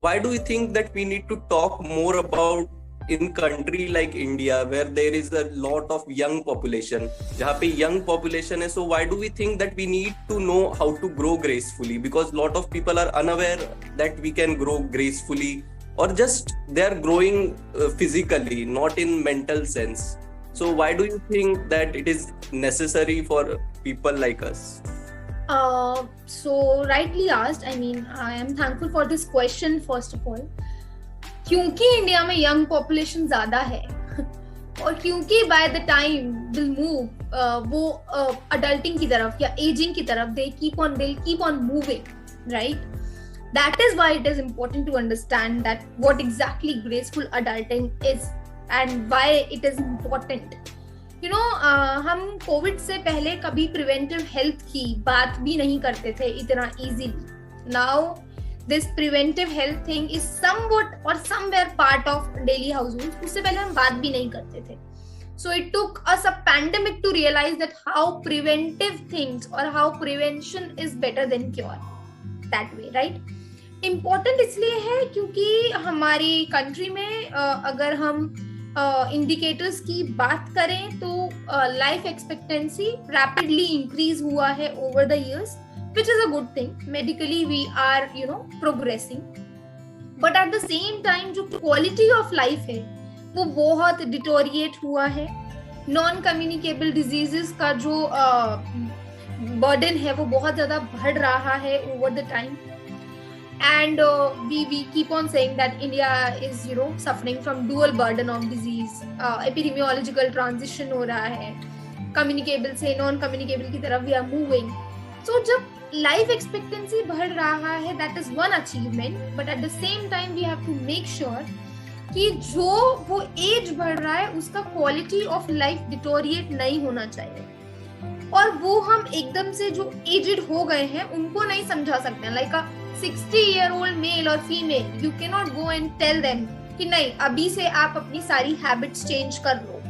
why do you think that we need to talk more about in country like India where there is a lot of young population, जहाँ पे young population है, so why do we think that we need to know how to grow gracefully, because lot of people are unaware that we can grow gracefully, or just they are growing physically, not in mental sense. So why do you think that it is necessary for people like us? So rightly asked. I mean, I am thankful for this question first of all. क्योंकि India में young population ज्यादा है और क्योंकि by the time will move वो adulting की तरफ या एजिंग की तरफ they keep on moving, right? That is why it is important to understand that what exactly graceful adulting is and why it is important. हम Covid से पहले कभी प्रिवेंटिव हेल्थ की बात भी नहीं करते थे इतना easily. Now this preventive health thing is somewhat or somewhere part of daily household. उससे पहले हम बात भी नहीं करते थे. So it took us a pandemic to realize that how preventive things or how prevention is better than cure. That way, right? Important इसलिए है क्योंकि हमारी कंट्री में अगर हम इंडिकेटर्स की बात करें तो लाइफ एक्सपेक्टेंसी रैपिडली इंक्रीज हुआ है over the years, which is a good thing. Medically we are progressing, but at the same time जो quality of life है वो बहुत डिटोरिएट हुआ है. नॉन कम्युनिकेबल डिजीजेस का जो बर्डन है वो बहुत ज्यादा बढ़ रहा है over the time. And we keep on saying that India is suffering from dual burden of disease. Epidemiological transition हो रहा है, communicable से non communicable की तरफ we are moving. So जब life expectancy बढ़ रहा है, that is one achievement, but at the same time we have to make sure कि जो वो एज बढ़ रहा है उसका क्वालिटी ऑफ लाइफ डिटोरिएट नहीं होना चाहिए. और वो हम एकदम से जो एजेड हो गए हैं उनको नहीं समझा सकते. लाइक अ 60-year-old मेल और female, you can not go and tell them कि नहीं अभी से आप अपनी सारी हैबिट्स चेंज कर लो.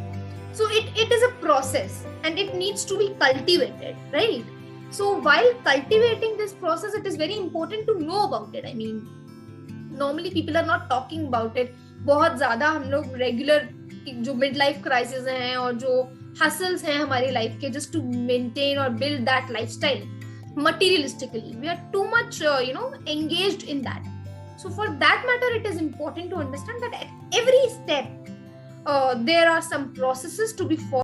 So it is a process and it needs to be cultivated, right? So while cultivating this process it is very important to know about it. I mean normally people are not talking about it. बहुत ज्यादा हम लोग regular जो mid life crisis हैं और जो hustles हैं हमारी लाइफ के, जस्ट टू मेंटेन और build that lifestyle materialistically, we are too much engaged in that. So for that matter it is important to understand that at every step there are some processes to be followed.